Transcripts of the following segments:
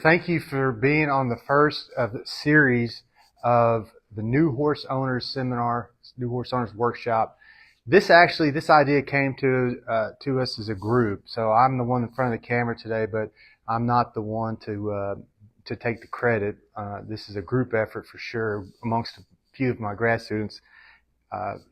thank you for being on the first of the series of the New Horse Owners Seminar, New Horse Owners Workshop. This idea came to us as a group. So I'm the one in front of the camera today, but I'm not the one to take the credit. This is a group effort for sure amongst a few of my grad students.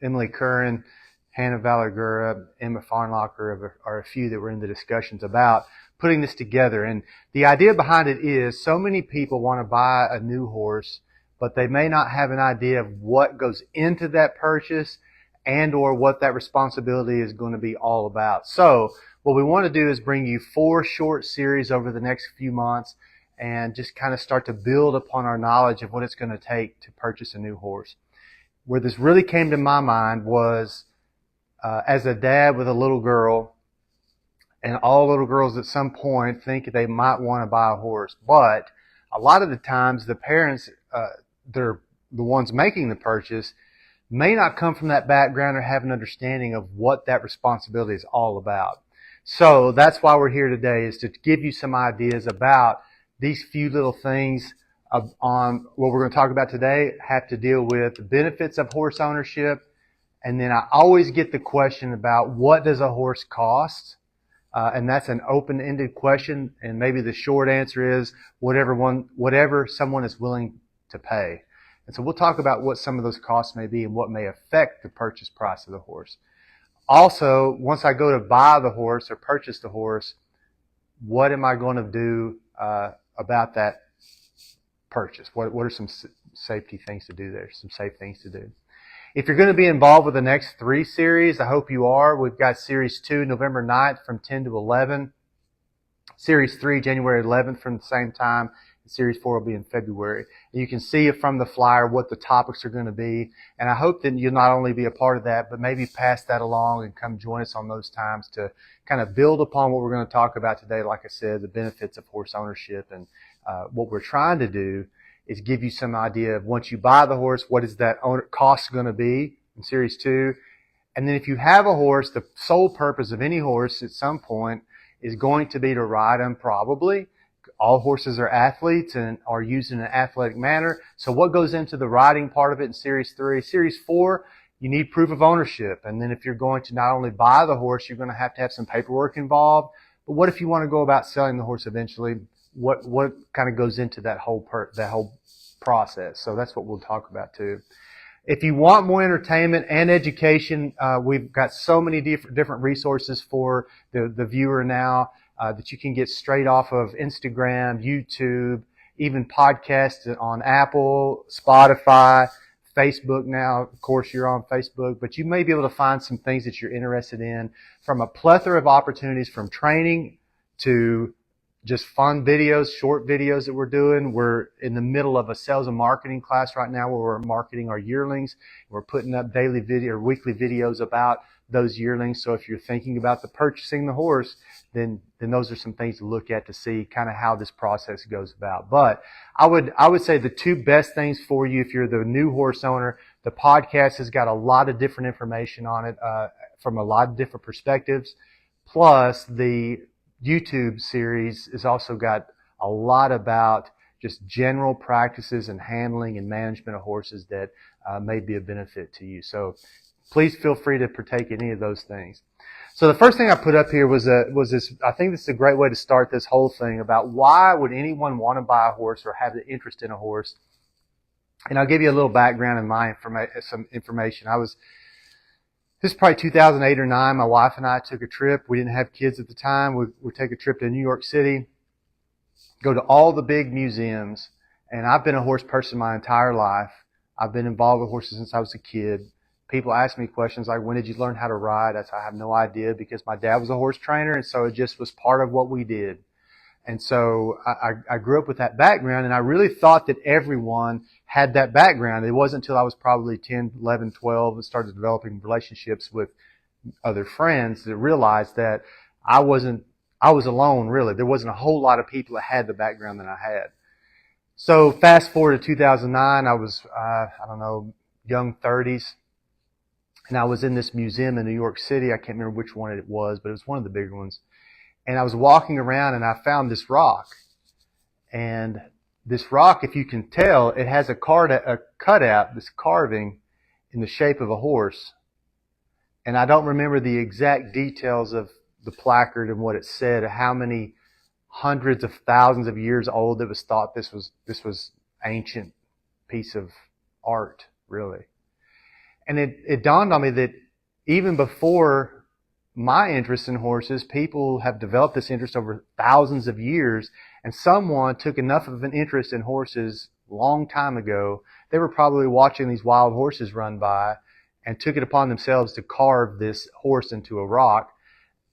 Emily Curran, Hannah Valagura, Emma Farnlocker are a few that were in the discussions about putting this together. And the idea behind it is so many people want to buy a new horse, but they may not have an idea of what goes into that purchase and or what that responsibility is going to be all about. So what we want to do is bring you 4 short series over the next few months and just kind of start to build upon our knowledge of what it's going to take to purchase a new horse. Where this really came to my mind was as a dad with a little girl, and all little girls at some point think they might want to buy a horse. But a lot of the times the parents, they're the ones making the purchase, may not come from that background or have an understanding of what that responsibility is all about. So that's why we're here today, is to give you some ideas about these few little things on what we're going to talk about today. Have to deal with the benefits of horse ownership. And then I always get the question about what does a horse cost? And that's an open-ended question, and maybe the short answer is whatever someone is willing to pay. And so we'll talk about what some of those costs may be and what may affect the purchase price of the horse. Also, once I go to buy the horse or purchase the horse, what am I going to do about that purchase? What are some safety things to do there, some safe things to do? If you're going to be involved with the next 3 series, I hope you are. We've got Series 2, November 9th from 10 to 11. Series 3, January 11th from the same time. And Series 4 will be in February. And you can see from the flyer what the topics are going to be. And I hope that you'll not only be a part of that, but maybe pass that along and come join us on those times to kind of build upon what we're going to talk about today. Like I said, the benefits of horse ownership. And what we're trying to do is give you some idea of once you buy the horse, what is that cost going to be in Series 2. And then if you have a horse, the sole purpose of any horse at some point is going to be to ride them probably. All horses are athletes and are used in an athletic manner. So what goes into the riding part of it in Series 3? Series 4, you need proof of ownership. And then if you're going to not only buy the horse, you're going to have some paperwork involved. But what if you want to go about selling the horse eventually? What kind of goes into that whole process? So that's what we'll talk about too. If you want more entertainment and education, we've got so many different resources for the viewer now that you can get straight off of Instagram, YouTube, even podcasts on Apple, Spotify, Facebook now. Of course, you're on Facebook, but you may be able to find some things that you're interested in from a plethora of opportunities, from training to just fun videos, short videos that we're doing. We're in the middle of a sales and marketing class right now where we're marketing our yearlings. We're putting up daily video or weekly videos about those yearlings. So if you're thinking about purchasing the horse, then those are some things to look at to see kind of how this process goes about. But I would say the 2 best things for you if you're the new horse owner, the podcast has got a lot of different information on it from a lot of different perspectives. Plus the YouTube series has also got a lot about just general practices and handling and management of horses that may be of benefit to you. So please feel free to partake in any of those things. So the first thing I put up here was this. I think this is a great way to start this whole thing about why would anyone want to buy a horse or have the interest in a horse. And I'll give you a little background in some information. This is probably 2008 or 9. My wife and I took a trip. We didn't have kids at the time. We'd take a trip to New York City, go to all the big museums. And I've been a horse person my entire life. I've been involved with horses since I was a kid. People ask me questions like, when did you learn how to ride? I have no idea, because my dad was a horse trainer, and so it just was part of what we did. And so I grew up with that background, and I really thought that everyone had that background. It wasn't until I was probably 10, 11, 12 and started developing relationships with other friends that realized that I was alone, really. There wasn't a whole lot of people that had the background that I had. So fast forward to 2009, I was, young 30s. And I was in this museum in New York City. I can't remember which one it was, but it was one of the bigger ones. And I was walking around and I found this rock. And this rock, if you can tell, it has a cutout, this carving in the shape of a horse. And I don't remember the exact details of the placard and what it said, how many hundreds of thousands of years old it was thought this was ancient piece of art, really. And it dawned on me that even before my interest in horses, people have developed this interest over thousands of years, and someone took enough of an interest in horses a long time ago. They were probably watching these wild horses run by and took it upon themselves to carve this horse into a rock.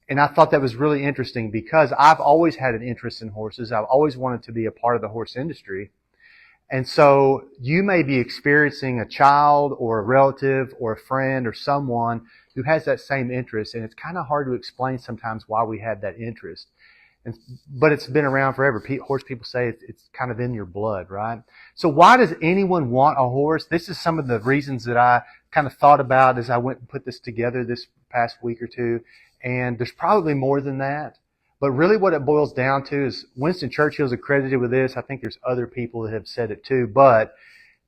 And I thought that was really interesting because I've always had an interest in horses. I've always wanted to be a part of the horse industry. And so you may be experiencing a child or a relative or a friend or someone who has that same interest, and it's kind of hard to explain sometimes why we have that interest. But it's been around forever. Horse people say it's kind of in your blood, right? So why does anyone want a horse? This is some of the reasons that I kind of thought about as I went and put this together this past week or two. And there's probably more than that. But really what it boils down to is Winston Churchill's accredited with this. I think there's other people that have said it too. But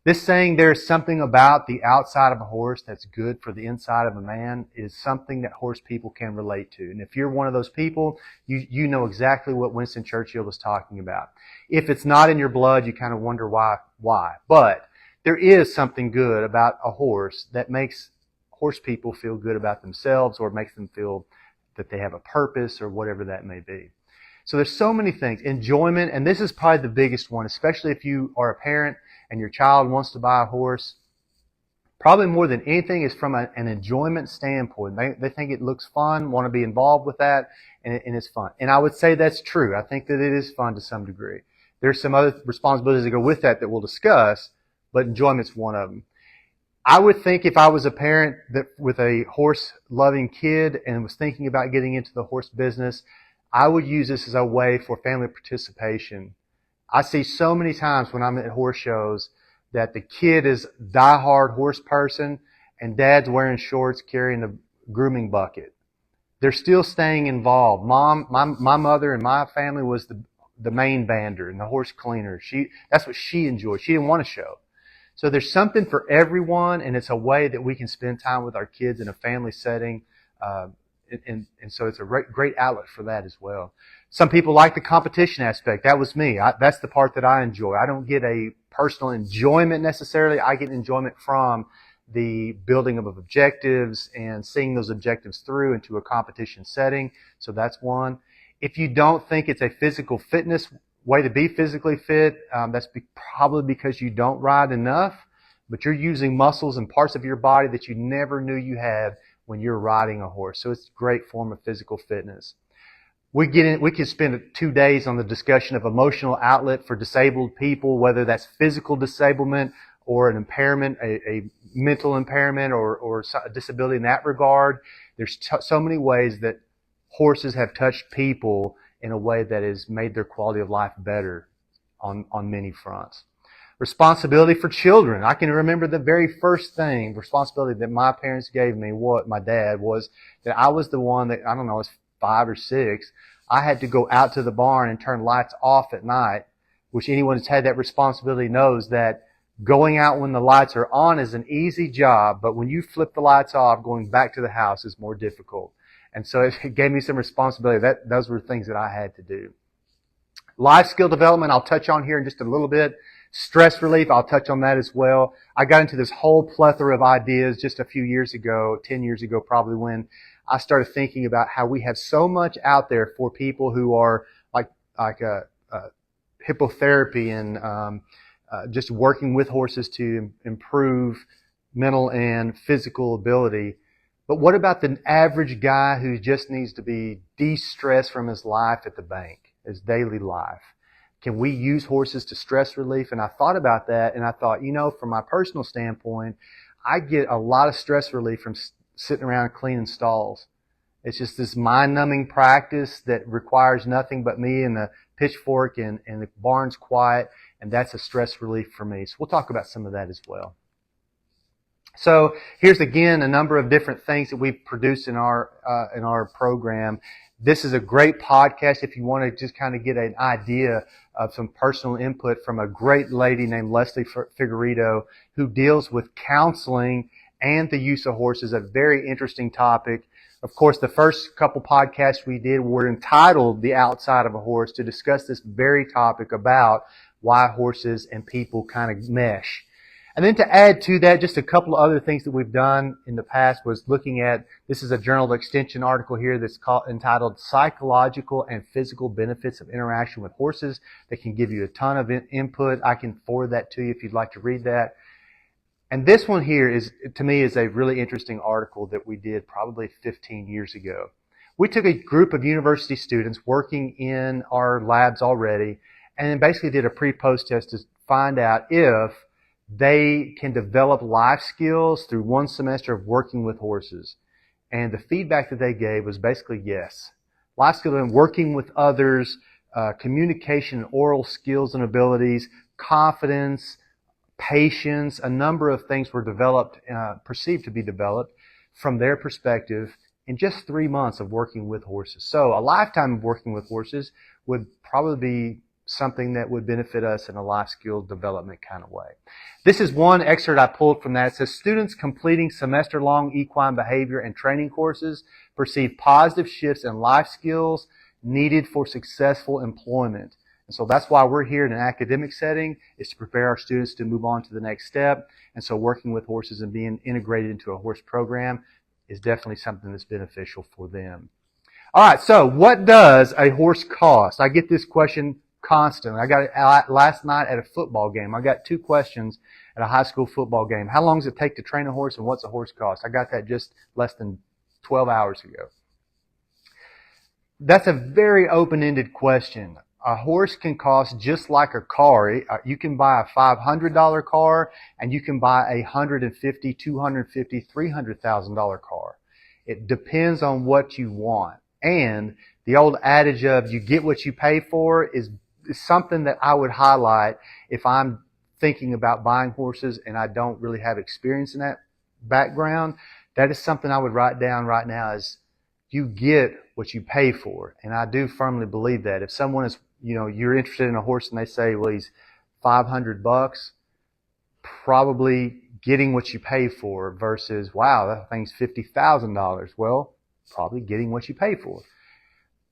this saying there's something about the outside of a horse that's good for the inside of a man is something that horse people can relate to. And if you're one of those people, you know exactly what Winston Churchill was talking about. If it's not in your blood, you kind of wonder why. But there is something good about a horse that makes horse people feel good about themselves or makes them feel that they have a purpose or whatever that may be. So there's so many things. Enjoyment, and this is probably the biggest one, especially if you are a parent and your child wants to buy a horse. Probably more than anything is from an enjoyment standpoint. They think it looks fun, want to be involved with that, and it's fun. And I would say that's true. I think that it is fun to some degree. There's some other responsibilities that go with that we'll discuss, but enjoyment's one of them. I would think if I was a parent that with a horse-loving kid and was thinking about getting into the horse business, I would use this as a way for family participation. I see so many times when I'm at horse shows that the kid is a diehard horse person and dad's wearing shorts carrying a grooming bucket. They're still staying involved. My mother and my family was the main bander and the horse cleaner. That's what she enjoyed. She didn't want to show. So there's something for everyone, and it's a way that we can spend time with our kids in a family setting. And so it's a great outlet for that as well. Some people like the competition aspect. That was me. That's the part that I enjoy. I don't get a personal enjoyment necessarily. I get enjoyment from the building of objectives and seeing those objectives through into a competition setting. So that's one. If you don't think it's a physical fitness way to be physically fit, that's probably because you don't ride enough, but you're using muscles and parts of your body that you never knew you had when you're riding a horse. So it's a great form of physical fitness. We could spend 2 days on the discussion of emotional outlet for disabled people, whether that's physical disablement or an impairment, a mental impairment or a disability in that regard. There's so many ways that horses have touched people in a way that has made their quality of life better on many fronts. Responsibility for children. I can remember the very first responsibility that my parents gave me, my dad, was that I was the one that, I don't know, I was 5 or 6. I had to go out to the barn and turn lights off at night, which anyone who's had that responsibility knows that going out when the lights are on is an easy job, but when you flip the lights off, going back to the house is more difficult. And so it gave me some responsibility. Those were things that I had to do. Life skill development, I'll touch on here in just a little bit. Stress relief, I'll touch on that as well. I got into this whole plethora of ideas just a few years ago, 10 years ago probably, when I started thinking about how we have so much out there for people who are like hippotherapy and just working with horses to improve mental and physical ability. But what about the average guy who just needs to be de-stressed from his life at the bank, his daily life? Can we use horses to stress relief? And I thought about that, and I thought, from my personal standpoint, I get a lot of stress relief from sitting around cleaning stalls. It's just this mind-numbing practice that requires nothing but me and the pitchfork and the barn's quiet, and that's a stress relief for me. So we'll talk about some of that as well. So here's again a number of different things that we've produced in our program. This is a great podcast if you want to just kind of get an idea of some personal input from a great lady named Leslie Figueredo, who deals with counseling and the use of horses, a very interesting topic. Of course, the first couple podcasts we did were entitled The Outside of a Horse, to discuss this very topic about why horses and people kind of mesh. And then to add to that, just a couple of other things that we've done in the past was looking at, this is a Journal of Extension article here that's entitled Psychological and Physical Benefits of Interaction with Horses, that can give you a ton of input. I can forward that to you if you'd like to read that. And this one here is, to me, is a really interesting article that we did probably 15 years ago. We took a group of university students working in our labs already, and then basically did a pre-post test to find out if they can develop life skills through one semester of working with horses. And the feedback that they gave was basically yes. Life skills and working with others, communication and oral skills and abilities, confidence, patience, a number of things were developed, perceived to be developed from their perspective in just 3 months of working with horses. So a lifetime of working with horses would probably be something that would benefit us in a life skill development kind of way. This is one excerpt I pulled from that. It says, students completing semester-long equine behavior and training courses perceive positive shifts in life skills needed for successful employment. And so that's why we're here in an academic setting, is to prepare our students to move on to the next step. And so working with horses and being integrated into a horse program is definitely something that's beneficial for them. All right, so what does a horse cost? I get this question constantly. I got it last night at a football game. I got 2 questions at a high school football game. How long does it take to train a horse, and what's a horse cost? I got that just less than 12 hours ago. That's a very open-ended question. A horse can cost just like a car. You can buy a $500 car, and you can buy a $150,000, $250,000, $300,000 car. It depends on what you want. And the old adage of you get what you pay for is something that I would highlight if I'm thinking about buying horses and I don't really have experience in that background. That is something I would write down right now, is you get what you pay for. And I do firmly believe that. If someone is, you're interested in a horse and they say, well, he's $500, probably getting what you pay for versus, wow, that thing's $50,000. Well, probably getting what you pay for.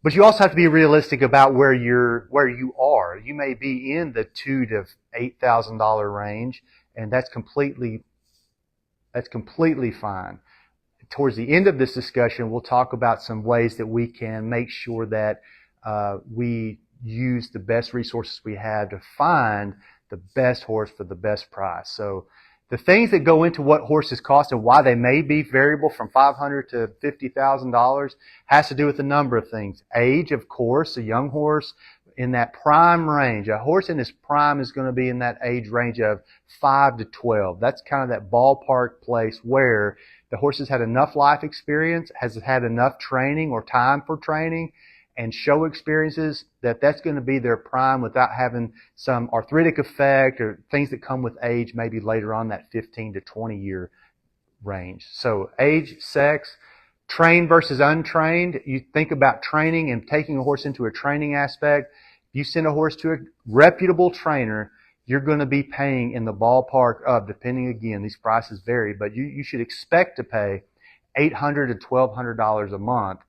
But you also have to be realistic about where you are. You may be in the $2,000 to $8,000 range, and that's completely fine. Towards the end of this discussion, we'll talk about some ways that we can make sure that we use the best resources we have to find the best horse for the best price. So the things that go into what horses cost and why they may be variable from $500 to $50,000 has to do with a number of things. Age, of course, a young horse in that prime range. A horse in his prime is going to be in that age range of 5 to 12. That's kind of that ballpark place where the horse has had enough life experience, has had enough training or time for training, and show experiences that's going to be their prime without having some arthritic effect or things that come with age maybe later on, that 15 to 20 year range. So age, sex, trained versus untrained. You think about training and taking a horse into a training aspect. If you send a horse to a reputable trainer, you're going to be paying in the ballpark of, depending again, these prices vary, but you should expect to pay $800 to $1,200 a month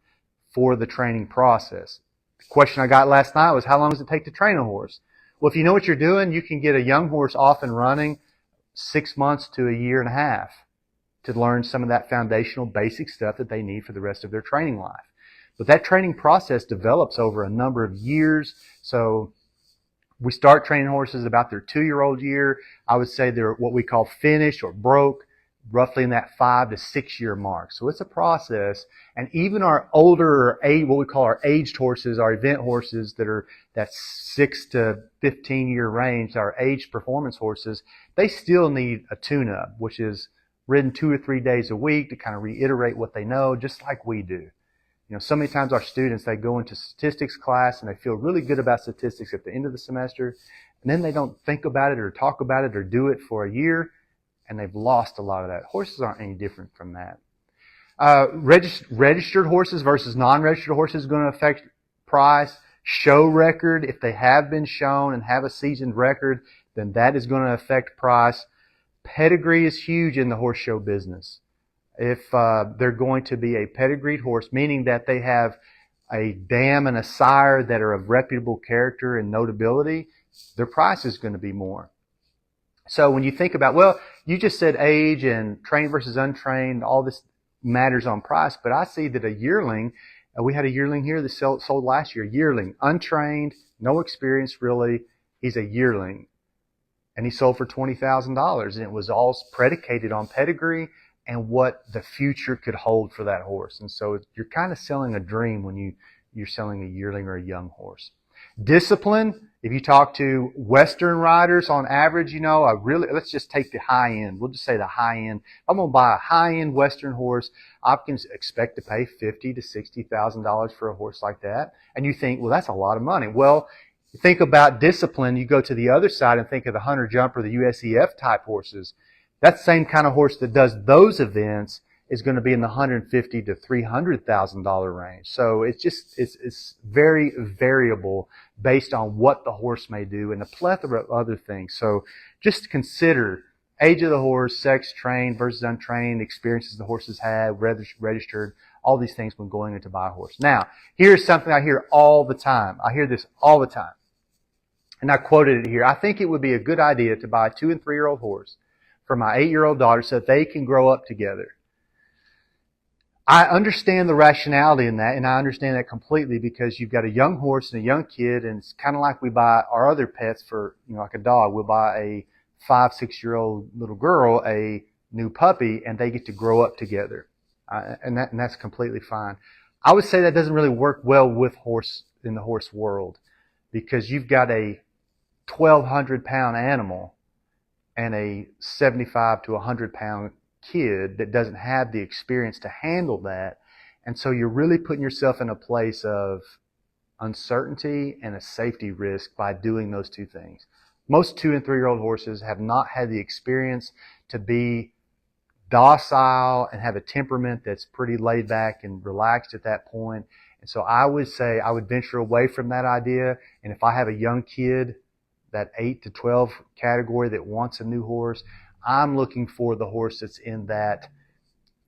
for the training process. The question I got last night was, how long does it take to train a horse? Well, if you know what you're doing, you can get a young horse off and running 6 months to a year and a half to learn some of that foundational basic stuff that they need for the rest of their training life. But that training process develops over a number of years. So we start training horses about their 2-year-old year. I would say they're what we call finished or broke, roughly in that 5 to 6 year mark. So it's a process. And even our older, what we call our aged horses, our event horses that are that 6 to 15 year range, our aged performance horses, they still need a tune-up, which is ridden 2 or 3 days a week to kind of reiterate what they know, just like we do. So many times our students, they go into statistics class and they feel really good about statistics at the end of the semester, and then they don't think about it or talk about it or do it for a year. and they've lost a lot of that. Horses aren't any different from that. Registered horses versus non-registered horses is going to affect price. Show record, if they have been shown and have a seasoned record, then that is going to affect price. Pedigree is huge in the horse show business. If they're going to be a pedigreed horse, meaning that they have a dam and a sire that are of reputable character and notability, their price is going to be more. So when you think about, well, you just said age and trained versus untrained, all this matters on price, but I see that a yearling, we had a yearling here that sold last year, yearling, untrained, no experience really, he's a yearling. And he sold for $20,000, and it was all predicated on pedigree and what the future could hold for that horse. And so you're kind of selling a dream when you're selling a yearling or a young horse. Discipline, if you talk to Western riders on average, let's just take the high end. We'll just say the high end. I'm going to buy a high end Western horse. I can expect to pay $50,000 to $60,000 for a horse like that. And you think, well, that's a lot of money. Well, think about discipline. You go to the other side and think of the Hunter Jumper, the USEF type horses. That same kind of horse that does those events is going to be in the $150,000 to $300,000 range. So it's very variable based on what the horse may do and a plethora of other things. So just consider age of the horse, sex, trained versus untrained, experiences the horses had, registered, all these things when going into buy a horse. Now, here's something I hear all the time. I hear this all the time. And I quoted it here. I think it would be a good idea to buy a 2- and 3-year-old horse for my 8-year-old daughter so that they can grow up together. I understand the rationality in that, and I understand that completely because you've got a young horse and a young kid, and it's kind of like we buy our other pets for, like a dog. We'll buy a 5-, 6-year-old little girl a new puppy, and they get to grow up together. And that's completely fine. I would say that doesn't really work well with horse in the horse world because you've got a 1,200-pound animal and a 75 to 100-pound kid that doesn't have the experience to handle that. And so you're really putting yourself in a place of uncertainty and a safety risk by doing those two things. Most 2- and 3-year-old horses have not had the experience to be docile and have a temperament that's pretty laid back and relaxed at that point. And so I would say I would venture away from that idea. And if I have a young kid, that 8 to 12 category that wants a new horse, I'm looking for the horse that's in that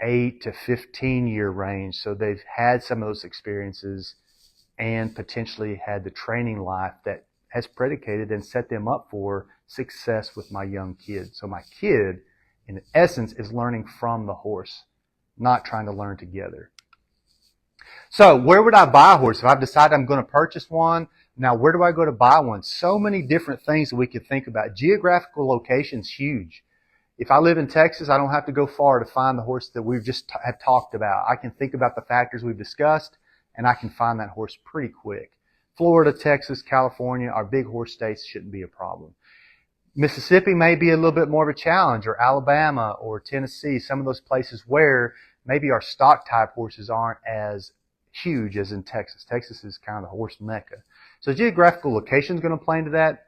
8 to 15 year range. So they've had some of those experiences and potentially had the training life that has predicated and set them up for success with my young kid. So my kid, in essence, is learning from the horse, not trying to learn together. So where would I buy a horse? If I've decided I'm going to purchase one, now where do I go to buy one? So many different things that we could think about. Geographical location's huge. If I live in Texas, I don't have to go far to find the horse that we've just have talked about. I can think about the factors we've discussed, and I can find that horse pretty quick. Florida, Texas, California, our big horse states shouldn't be a problem. Mississippi may be a little bit more of a challenge, or Alabama or Tennessee, some of those places where maybe our stock type horses aren't as huge as in Texas. Texas is kind of the horse mecca. So geographical location is going to play into that.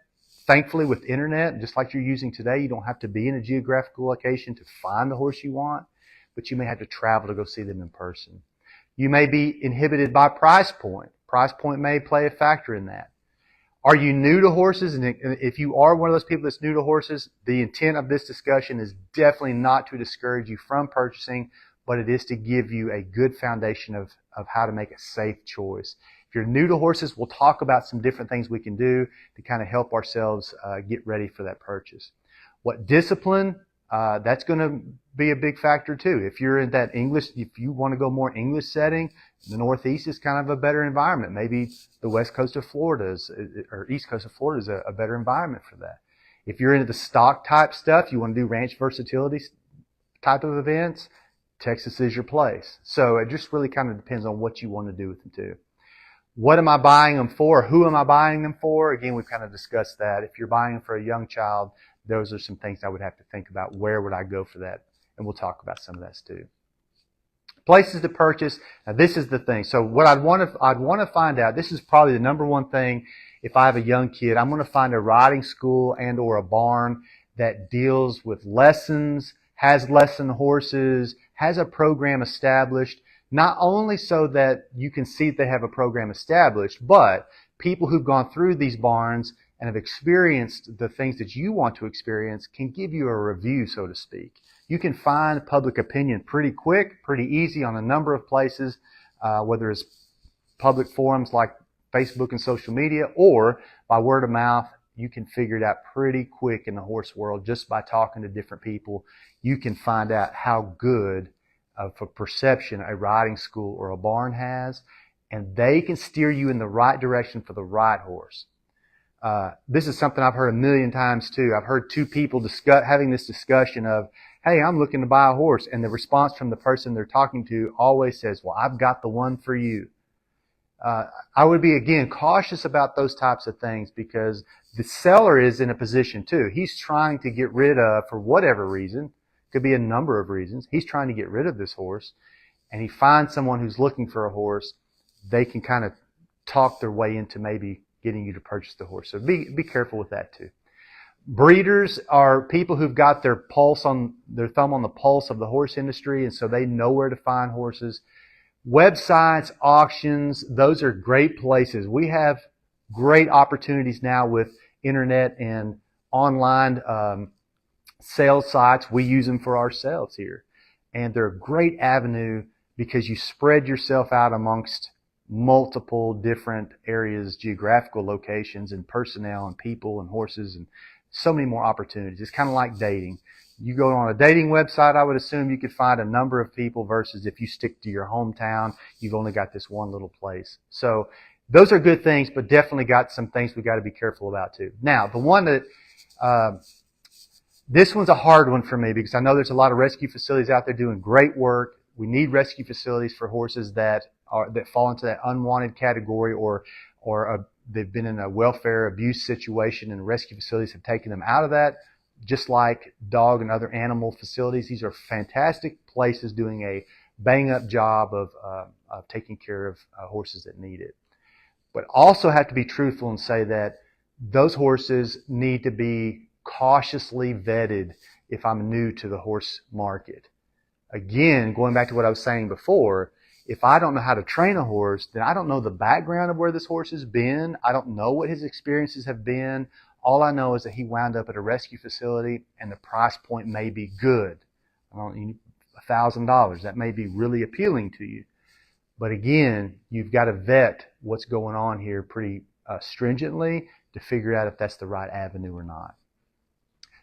Thankfully, with internet, just like you're using today, you don't have to be in a geographical location to find the horse you want, but you may have to travel to go see them in person. You may be inhibited by price point. Price point may play a factor in that. Are you new to horses? And if you are one of those people that's new to horses, the intent of this discussion is definitely not to discourage you from purchasing, but it is to give you a good foundation of how to make a safe choice. If you're new to horses, we'll talk about some different things we can do to kind of help ourselves get ready for that purchase. What discipline? That's going to be a big factor too. If you're in that English, if you want to go more English setting, the Northeast is kind of a better environment. Maybe the West Coast of Florida or East Coast of Florida is a better environment for that. If you're into the stock type stuff, you want to do ranch versatility type of events, Texas is your place. So it just really kind of depends on what you want to do with them too. What am I buying them for? Who am I buying them for? Again, we've kind of discussed that. If you're buying them for a young child, those are some things I would have to think about. Where would I go for that? And we'll talk about some of that too. Places to purchase. Now this is the thing. So what I'd want to find out, this is probably the number one thing if I have a young kid, I'm going to find a riding school and or a barn that deals with lessons, has lesson horses, has a program established, not only so that you can see that they have a program established, but people who've gone through these barns and have experienced the things that you want to experience can give you a review, so to speak. You can find public opinion pretty quick, pretty easy on a number of places, whether it's public forums like Facebook and social media or by word of mouth. You can figure it out pretty quick in the horse world just by talking to different people. You can find out how good of a perception a riding school or a barn has, and they can steer you in the right direction for the right horse. This is something I've heard a million times too. I've heard two people having this discussion of, hey, I'm looking to buy a horse, and the response from the person they're talking to always says, well, I've got the one for you. I would be, again, cautious about those types of things because the seller is in a position too. He's trying to get rid of, for whatever reason, could be a number of reasons, he's trying to get rid of this horse, and he finds someone who's looking for a horse. They can kind of talk their way into maybe getting you to purchase the horse. So be careful with that too. Breeders are people who've got their thumb on the pulse of the horse industry, and so they know where to find horses. Websites, auctions, those are great places. We have great opportunities now with internet and online sales sites. We use them for ourselves here. And they're a great avenue because you spread yourself out amongst multiple different areas, geographical locations, and personnel and people and horses, and so many more opportunities. It's kind of like dating. You go on a dating website, I would assume you could find a number of people versus if you stick to your hometown, you've only got this one little place. So those are good things, but definitely got some things we got to be careful about too. Now, the one that, this one's a hard one for me because I know there's a lot of rescue facilities out there doing great work. We need rescue facilities for horses that fall into that unwanted category or they've been in a welfare abuse situation and rescue facilities have taken them out of that. Just like dog and other animal facilities, these are fantastic places doing a bang-up job of taking care of horses that need it. But also have to be truthful and say that those horses need to be cautiously vetted if I'm new to the horse market. Again, going back to what I was saying before, if I don't know how to train a horse, then I don't know the background of where this horse has been. I don't know what his experiences have been. All I know is that he wound up at a rescue facility and the price point may be good. $1,000. That may be really appealing to you. But again, you've got to vet what's going on here pretty stringently to figure out if that's the right avenue or not.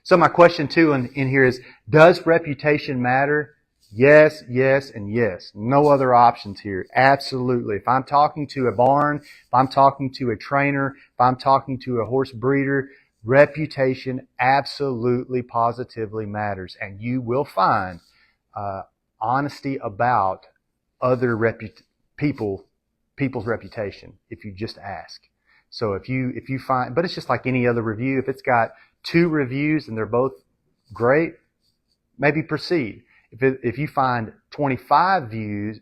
So my question too in here is, does reputation matter? Yes, yes, and yes. No other options here. Absolutely. If I'm talking to a barn, if I'm talking to a trainer, if I'm talking to a horse breeder, reputation absolutely, positively matters. And you will find honesty about other people's reputation if you just ask. So if you find, but it's just like any other review. If it's got 2 reviews and they're both great, maybe proceed. If you find 25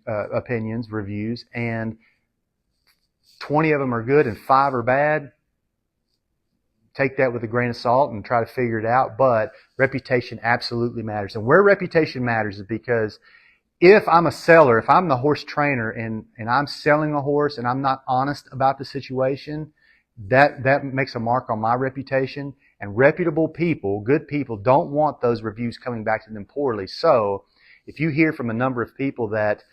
opinions, reviews, and 20 of them are good and 5 are bad, take that with a grain of salt and try to figure it out. But reputation absolutely matters. And where reputation matters is because if I'm a seller, if I'm the horse trainer and I'm selling a horse and I'm not honest about the situation, that makes a mark on my reputation. And reputable people, good people, don't want those reviews coming back to them poorly. So if you hear from a number of people that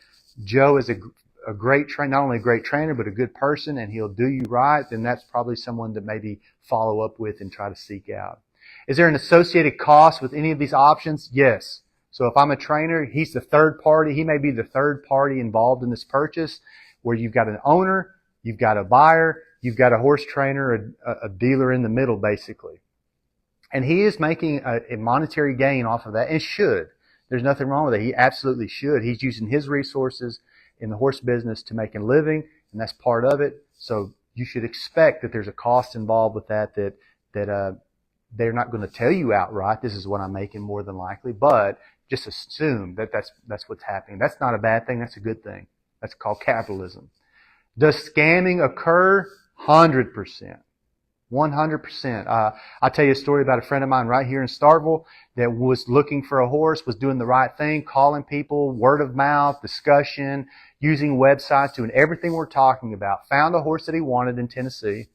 Joe is a great trainer, not only a great trainer, but a good person, and he'll do you right, then that's probably someone to maybe follow up with and try to seek out. Is there an associated cost with any of these options? Yes. So if I'm a trainer, he's the third party. He may be the third party involved in this purchase where you've got an owner, you've got a buyer, you've got a horse trainer, a dealer in the middle, basically. And he is making a monetary gain off of that and should. There's nothing wrong with it. He absolutely should. He's using his resources in the horse business to make a living, and that's part of it. So you should expect that there's a cost involved with that they're not going to tell you outright, this is what I'm making more than likely, but just assume that that's what's happening. That's not a bad thing. That's a good thing. That's called capitalism. Does scamming occur? 100%. 100%. I'll tell you a story about a friend of mine right here in Starkville that was looking for a horse, was doing the right thing, calling people, word of mouth, discussion, using websites, doing everything we're talking about. Found a horse that he wanted in Tennessee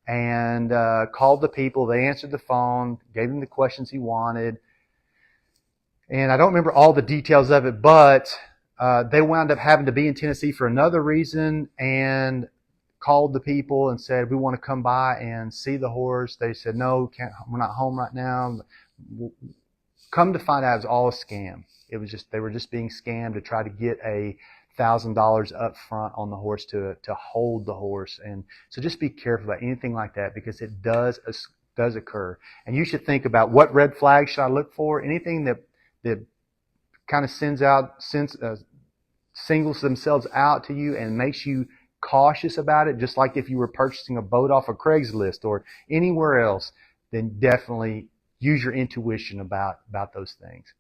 and called the people. They answered the phone, gave him the questions he wanted. And I don't remember all the details of it, but they wound up having to be in Tennessee for another reason and called the people and said, we want to come by and see the horse. They said, no, we're not home right now. Come to find out, it was all a scam. It was just, they were just being scammed to try to get $1,000 up front on the horse to hold the horse. And so just be careful about anything like that, because it does occur. And you should think about, what red flags should I look for? Anything that kind of singles themselves out to you and makes you cautious about it, just like if you were purchasing a boat off of Craigslist or anywhere else, then definitely use your intuition about those things.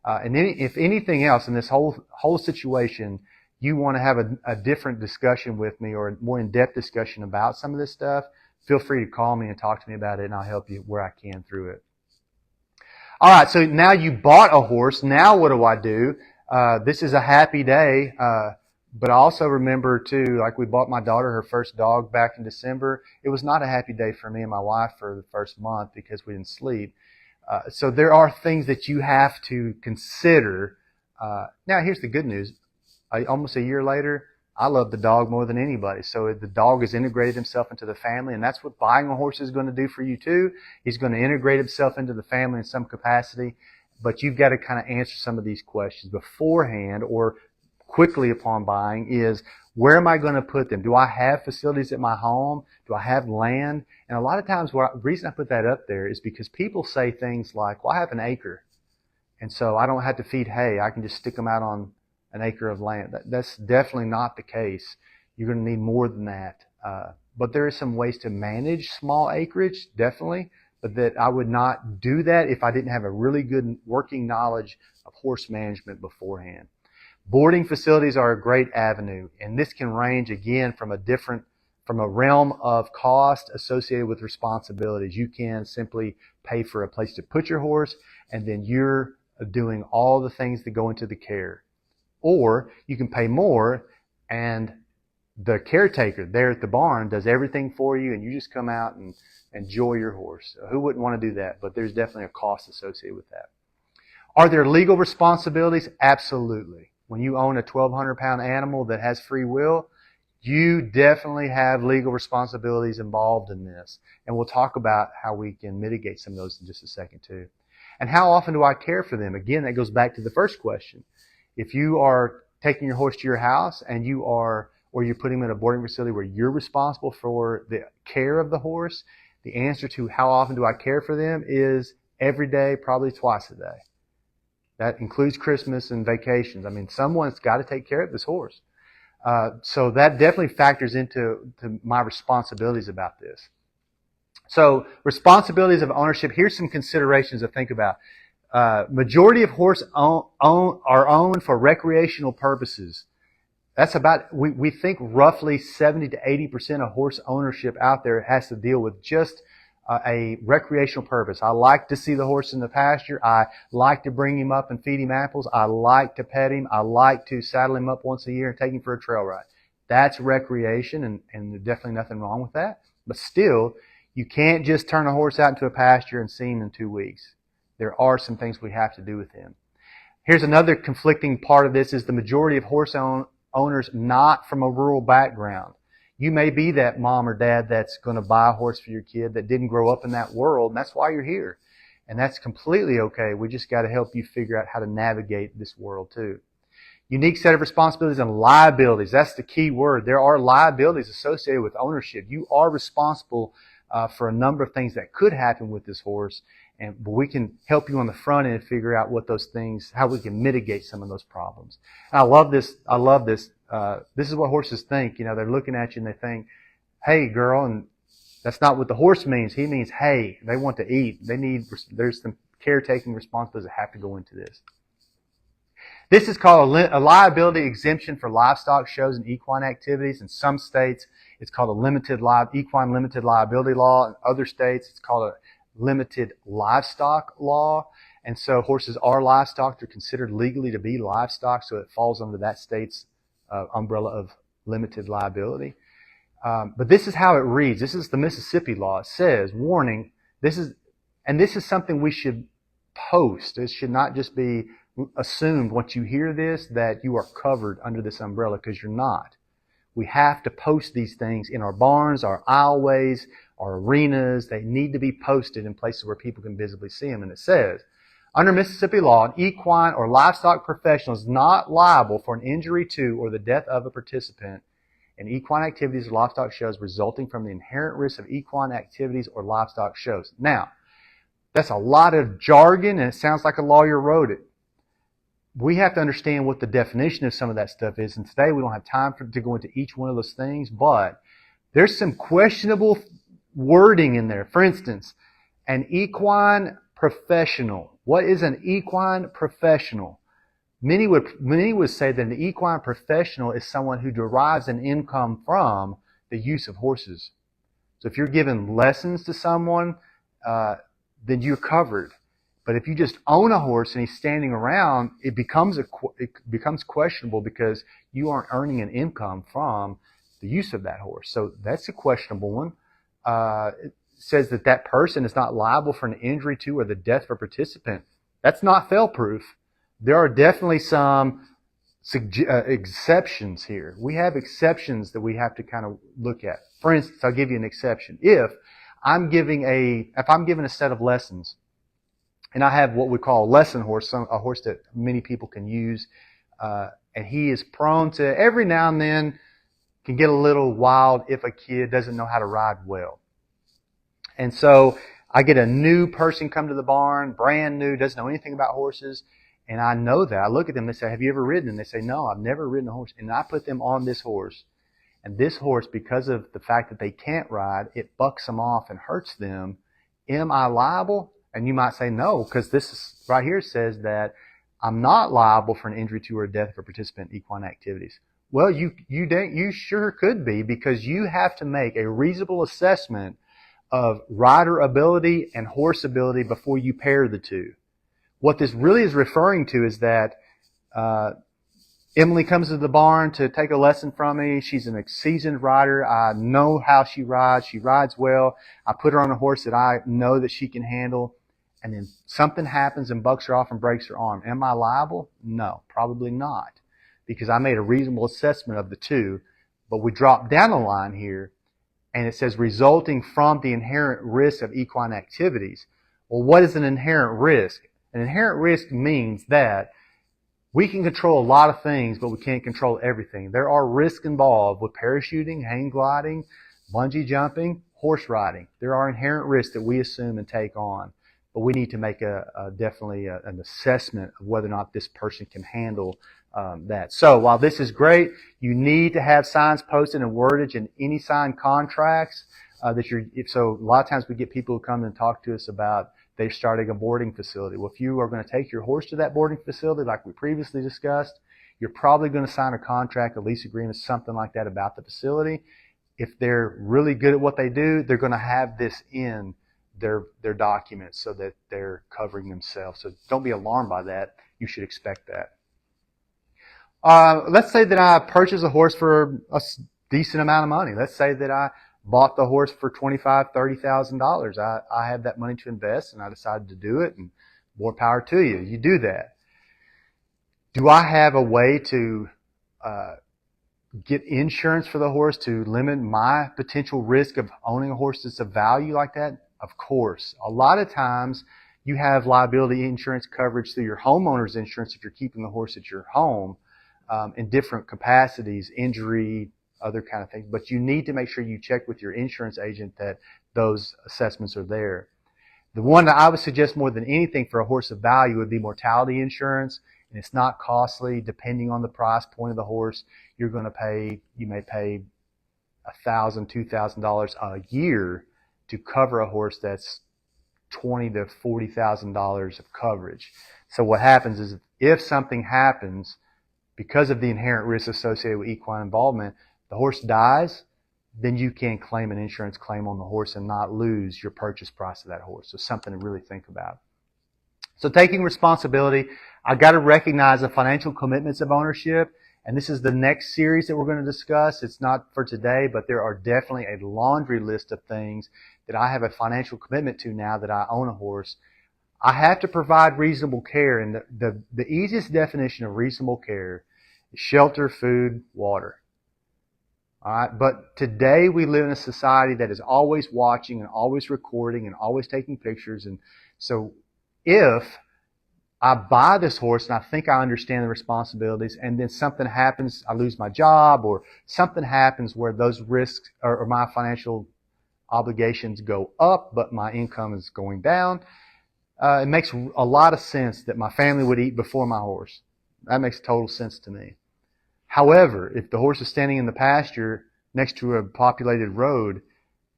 And then if anything else in this whole situation, you want to have a different discussion with me, or a more in-depth discussion about some of this stuff, feel free to call me and talk to me about it, and I'll help you where I can through it. All right, so now you bought a horse. Now what do I do? This is a happy day, but I also remember too, like we bought my daughter her first dog back in December. It was not a happy day for me and my wife for the first month because we didn't sleep. So there are things that you have to consider. Now here's the good news. Almost a year later, I love the dog more than anybody. So the dog has integrated himself into the family, and that's what buying a horse is going to do for you too. He's going to integrate himself into the family in some capacity, but you've got to kind of answer some of these questions beforehand or quickly upon buying. Is, where am I going to put them? Do I have facilities at my home? Do I have land? And a lot of times the reason I put that up there is because people say things like, well, I have an acre, and so I don't have to feed hay. I can just stick them out on an acre of land. That's definitely not the case. You're going to need more than that. But there are some ways to manage small acreage, definitely, but that I would not do that if I didn't have a really good working knowledge of horse management beforehand. Boarding facilities are a great avenue, and this can range again from a realm of cost associated with responsibilities. You can simply pay for a place to put your horse, and then you're doing all the things that go into the care. Or you can pay more, and the caretaker there at the barn does everything for you, and you just come out and enjoy your horse. Who wouldn't want to do that? But there's definitely a cost associated with that. Are there legal responsibilities? Absolutely. When you own a 1,200-pound animal that has free will, you definitely have legal responsibilities involved in this. And we'll talk about how we can mitigate some of those in just a second too. And how often do I care for them? Again, that goes back to the first question. If you are taking your horse to your house and or you're putting him in a boarding facility where you're responsible for the care of the horse, the answer to how often do I care for them is every day, probably twice a day. That includes Christmas and vacations. I mean, someone's got to take care of this horse. So that definitely factors into my responsibilities about this. So responsibilities of ownership, here's some considerations to think about. Majority of horse are owned for recreational purposes. That's about, we think roughly 70 to 80% of horse ownership out there has to deal with just a recreational purpose. I like to see the horse in the pasture. I like to bring him up and feed him apples. I like to pet him. I like to saddle him up once a year and take him for a trail ride. That's recreation, and there's definitely nothing wrong with that. But still, you can't just turn a horse out into a pasture and see him in 2 weeks. There are some things we have to do with him. Here's another conflicting part of this, is the majority of horse owners not from a rural background. You may be that mom or dad that's going to buy a horse for your kid that didn't grow up in that world, and that's why you're here. And that's completely okay. We just got to help you figure out how to navigate this world too. Unique set of responsibilities and liabilities. That's the key word. There are liabilities associated with ownership. You are responsible for a number of things that could happen with this horse. But we can help you on the front end figure out what those things, how we can mitigate some of those problems. And I love this. This is what horses think. You know, they're looking at you and they think, hey, girl, and that's not what the horse means. He means, hey, they want to eat. There's some caretaking responsibilities that have to go into this. This is called a liability exemption for livestock shows and equine activities. In some states, It's called equine limited liability law. In other states, it's called a limited livestock law. And so horses are livestock. They're considered legally to be livestock, so it falls under that state's umbrella of limited liability. But this is how it reads. This is the Mississippi law. It says, warning, this is something we should post. It should not just be assumed once you hear this that you are covered under this umbrella, because you're not. We have to post these things in our barns, our aisleways, our arenas. They need to be posted in places where people can visibly see them. And it says, under Mississippi law, an equine or livestock professional is not liable for an injury to or the death of a participant in equine activities or livestock shows resulting from the inherent risk of equine activities or livestock shows. Now, that's a lot of jargon, and it sounds like a lawyer wrote it. We have to understand what the definition of some of that stuff is, and today we don't have time to go into each one of those things, but there's some questionable wording in there. For instance, an equine professional. What is an equine professional? Many would say that an equine professional is someone who derives an income from the use of horses. So if you're giving lessons to someone, then you're covered. But if you just own a horse and he's standing around, it becomes questionable because you aren't earning an income from the use of that horse. So that's a questionable one. It says that person is not liable for an injury to or the death of a participant. That's not fail-proof. There are definitely some exceptions here. We have exceptions that we have to kind of look at. For instance, I'll give you an exception. If I'm giving a set of lessons, and I have what we call a lesson horse, a horse that many people can use, and he is prone to, every now and then, can get a little wild if a kid doesn't know how to ride well. And so I get a new person come to the barn, brand new, doesn't know anything about horses, and I know that. I look at them, they say, have you ever ridden? And they say, no, I've never ridden a horse. And I put them on this horse. And this horse, because of the fact that they can't ride, it bucks them off and hurts them. Am I liable? And you might say no, because this is, right here says that I'm not liable for an injury to or death of a participant in equine activities. Well, you sure could be, because you have to make a reasonable assessment of rider ability and horse ability before you pair the two. What this really is referring to is that Emily comes to the barn to take a lesson from me. She's a seasoned rider. I know how she rides. She rides well. I put her on a horse that I know that she can handle. And then something happens and bucks her off and breaks her arm. Am I liable? No, probably not, because I made a reasonable assessment of the two. But we drop down the line here, and it says resulting from the inherent risk of equine activities. Well, what is an inherent risk? An inherent risk means that we can control a lot of things, but we can't control everything. There are risks involved with parachuting, hang gliding, bungee jumping, horse riding. There are inherent risks that we assume and take on. But we need to make definitely an assessment of whether or not this person can handle that. So while this is great, you need to have signs posted and wordage in any signed contracts so a lot of times we get people who come and talk to us about they're starting a boarding facility. Well, if you are going to take your horse to that boarding facility, like we previously discussed, you're probably going to sign a contract, a lease agreement, something like that about the facility. If they're really good at what they do, they're going to have this in their documents so that they're covering themselves. So don't be alarmed by that. You should expect that. Let's say that I purchase a horse for a decent amount of money. Let's say that I bought the horse for $25,000, $30,000. I have that money to invest, and I decided to do it, and more power to you. You do that. Do I have a way to get insurance for the horse to limit my potential risk of owning a horse that's of value like that? Of course. A lot of times you have liability insurance coverage through your homeowner's insurance if you're keeping the horse at your home in different capacities, injury, other kind of things. But you need to make sure you check with your insurance agent that those assessments are there. The one that I would suggest more than anything for a horse of value would be mortality insurance. And it's not costly. Depending on the price point of the horse, you may pay $1,000, $2,000 a year to cover a horse that's $20,000 to $40,000 of coverage. So what happens is if something happens because of the inherent risk associated with equine involvement, the horse dies, then you can claim an insurance claim on the horse and not lose your purchase price of that horse. So something to really think about. So taking responsibility, I got to recognize the financial commitments of ownership. And this is the next series that we're going to discuss. It's not for today, but there are definitely a laundry list of things that I have a financial commitment to now that I own a horse. I have to provide reasonable care, and the easiest definition of reasonable care is shelter, food, water. All right, but today we live in a society that is always watching and always recording and always taking pictures. And so if I buy this horse and I think I understand the responsibilities, and then something happens, I lose my job, or something happens where those risks or my financial obligations go up, but my income is going down, it makes a lot of sense that my family would eat before my horse. That makes total sense to me. However, if the horse is standing in the pasture next to a populated road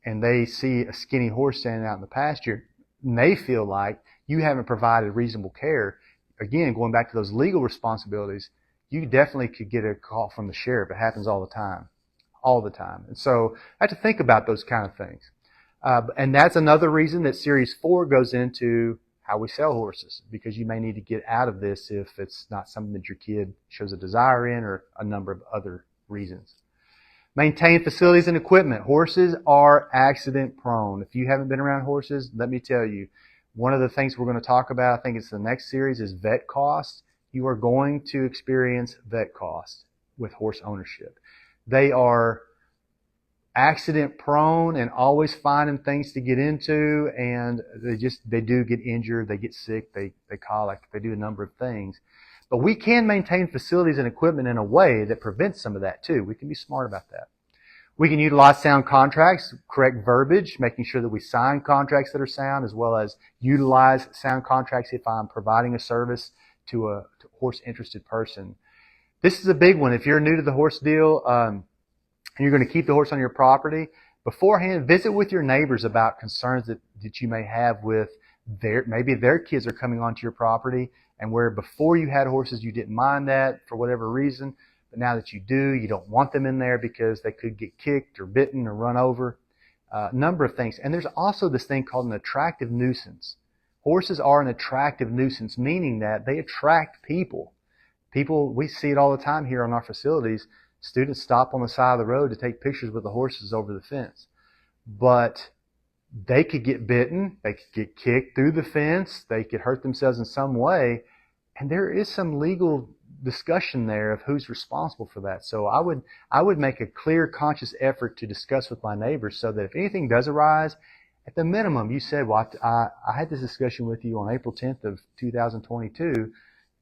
and they see a skinny horse standing out in the pasture, and they feel like you haven't provided reasonable care, again, going back to those legal responsibilities, you definitely could get a call from the sheriff. It happens all the time. All the time. And so I have to think about those kind of things. And that's another reason that Series 4 goes into how we sell horses, because you may need to get out of this if it's not something that your kid shows a desire in, or a number of other reasons. Maintain facilities and equipment. Horses are accident prone. If you haven't been around horses, let me tell you, one of the things we're going to talk about, I think it's the next series, is vet costs. You are going to experience vet costs with horse ownership. They are accident prone and always finding things to get into, and they do get injured, they get sick, they colic, they do a number of things. But we can maintain facilities and equipment in a way that prevents some of that too. We can be smart about that. We can utilize sound contracts, correct verbiage, making sure that we sign contracts that are sound, as well as utilize sound contracts if I'm providing a service to a horse interested person. This is a big one. If you're new to the horse deal, and you're going to keep the horse on your property, beforehand, visit with your neighbors about concerns that you may have with maybe their kids are coming onto your property, and where before you had horses you didn't mind that for whatever reason, but now that you do, you don't want them in there because they could get kicked or bitten or run over. A number of things. And there's also this thing called an attractive nuisance. Horses are an attractive nuisance, meaning that they attract people. People, we see it all the time here on our facilities. Students stop on the side of the road to take pictures with the horses over the fence. But they could get bitten, they could get kicked through the fence, they could hurt themselves in some way, and there is some legal discussion there of who's responsible for that. So I would make a clear, conscious effort to discuss with my neighbors so that if anything does arise, at the minimum, you said, well, I had this discussion with you on April 10th of 2022,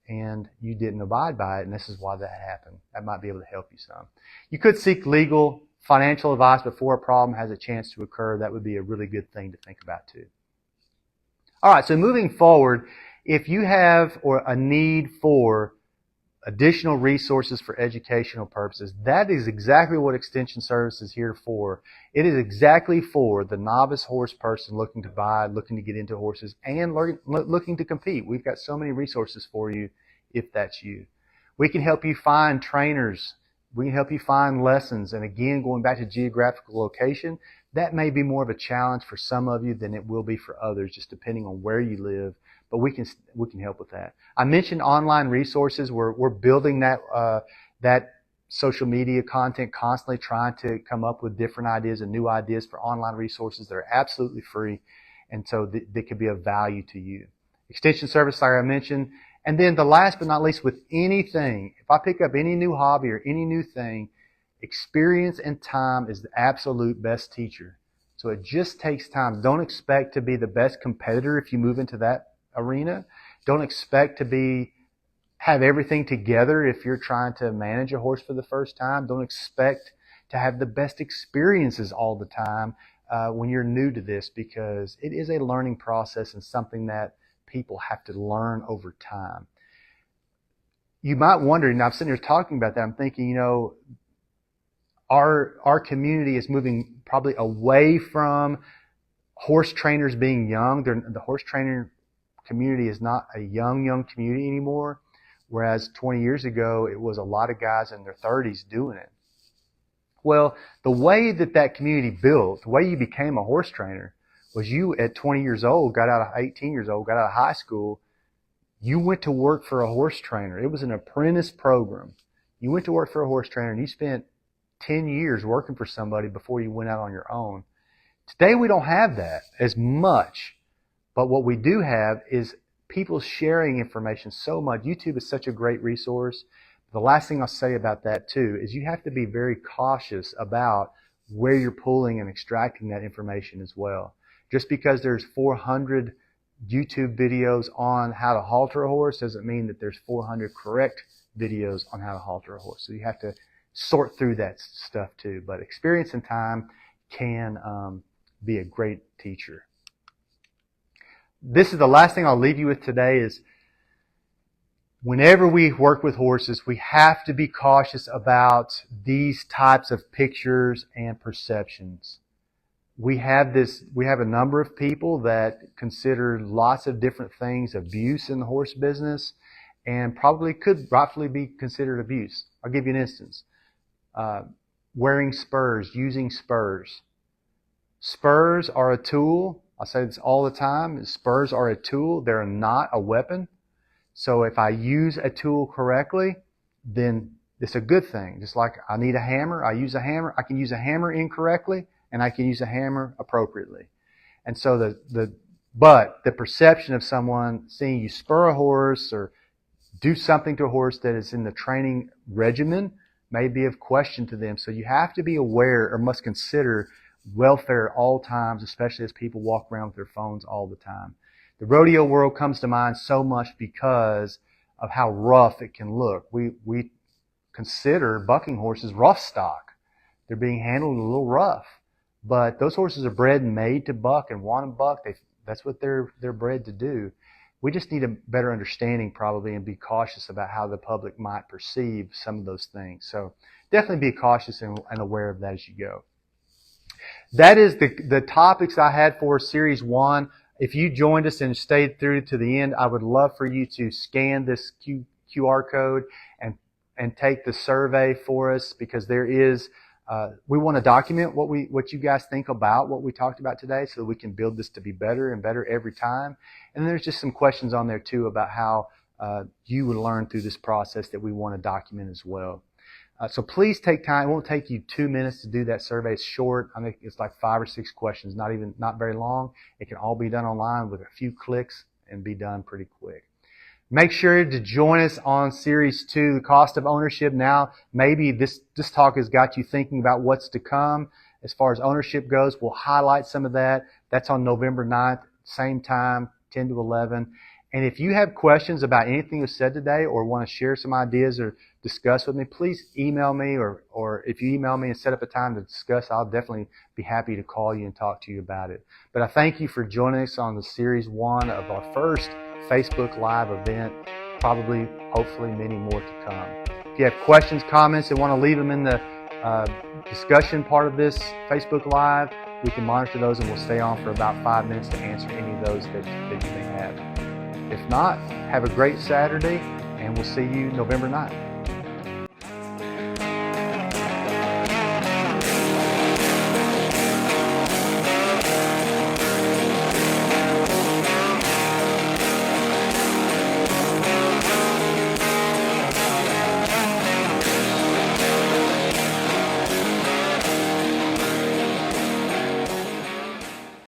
and you didn't abide by it, and this is why that happened. That might be able to help you some. You could seek legal, financial advice before a problem has a chance to occur. That would be a really good thing to think about too. All right, so moving forward, if you have a need for additional resources for educational purposes, that is exactly what Extension Service is here for. It is exactly for the novice horse person looking to buy, looking to get into horses, and looking to compete. We've got so many resources for you if that's you. We can help you find trainers. We can help you find lessons. And again, going back to geographical location, that may be more of a challenge for some of you than it will be for others, just depending on where you live. But we can help with that. I mentioned online resources. We're building that social media content, constantly trying to come up with different ideas and new ideas for online resources that are absolutely free, and so they could be of value to you. Extension Service, like I mentioned. And then the last but not least, with anything, if I pick up any new hobby or any new thing, experience and time is the absolute best teacher. So it just takes time. Don't expect to be the best competitor if you move into that arena. Don't expect to have everything together if you're trying to manage a horse for the first time. Don't expect to have the best experiences all the time when you're new to this, because it is a learning process and something that people have to learn over time. You might wonder, and I'm sitting here talking about that, I'm thinking, our community is moving probably away from horse trainers being young. The horse trainer community is not a young community anymore, whereas 20 years ago it was a lot of guys in their 30s doing it. Well, the way that community built, the way you became a horse trainer was you at 20 years old, 18 years old, got out of high school, you went to work for a horse trainer. It was an apprentice program. You went to work for a horse trainer and you spent 10 years working for somebody before you went out on your own. Today we don't have that as much, but what we do have is people sharing information so much. YouTube is such a great resource. The last thing I'll say about that too is you have to be very cautious about where you're pulling and extracting that information as well. Just because there's 400 YouTube videos on how to halter a horse doesn't mean that there's 400 correct videos on how to halter a horse. So you have to sort through that stuff too. But experience and time can be a great teacher. This is the last thing I'll leave you with today is whenever we work with horses, we have to be cautious about these types of pictures and perceptions. We have a number of people that consider lots of different things abuse in the horse business and probably could rightfully be considered abuse. I'll give you an instance. Wearing spurs, using spurs. Spurs are a tool. I say this all the time. Spurs are a tool. They're not a weapon. So if I use a tool correctly, then it's a good thing. Just like I need a hammer, I use a hammer. I can use a hammer incorrectly, and I can use a hammer appropriately. And so but the perception of someone seeing you spur a horse or do something to a horse that is in the training regimen may be of question to them. So you have to be aware or must consider welfare at all times, especially as people walk around with their phones all the time. The rodeo world comes to mind so much because of how rough it can look. We consider bucking horses rough stock. They're being handled a little rough. But those horses are bred and made to buck and want to buck. That's what they're bred to do. We just need a better understanding probably and be cautious about how the public might perceive some of those things. So definitely be cautious and aware of that as you go. That is the topics I had for Series 1. If you joined us and stayed through to the end, I would love for you to scan this QR code and take the survey for us because there is we want to document what you guys think about what we talked about today so that we can build this to be better and better every time. And there's just some questions on there too about how you would learn through this process that we want to document as well. So please take time. It won't take you 2 minutes to do that survey. It's short. I think it's like 5 or 6 questions, not very long. It can all be done online with a few clicks and be done pretty quick. Make sure to join us on Series 2, the cost of ownership. Now, maybe this talk has got you thinking about what's to come. As far as ownership goes, we'll highlight some of that. That's on November 9th, same time, 10 to 11. And if you have questions about anything we've said today or want to share some ideas or discuss with me, please email me or if you email me and set up a time to discuss, I'll definitely be happy to call you and talk to you about it. But I thank you for joining us on the Series 1 of our first Facebook Live event, probably, hopefully, many more to come. If you have questions, comments, and want to leave them in the discussion part of this Facebook Live, we can monitor those and we'll stay on for about 5 minutes to answer any of those that you may have. If not, have a great Saturday, and we'll see you November 9th.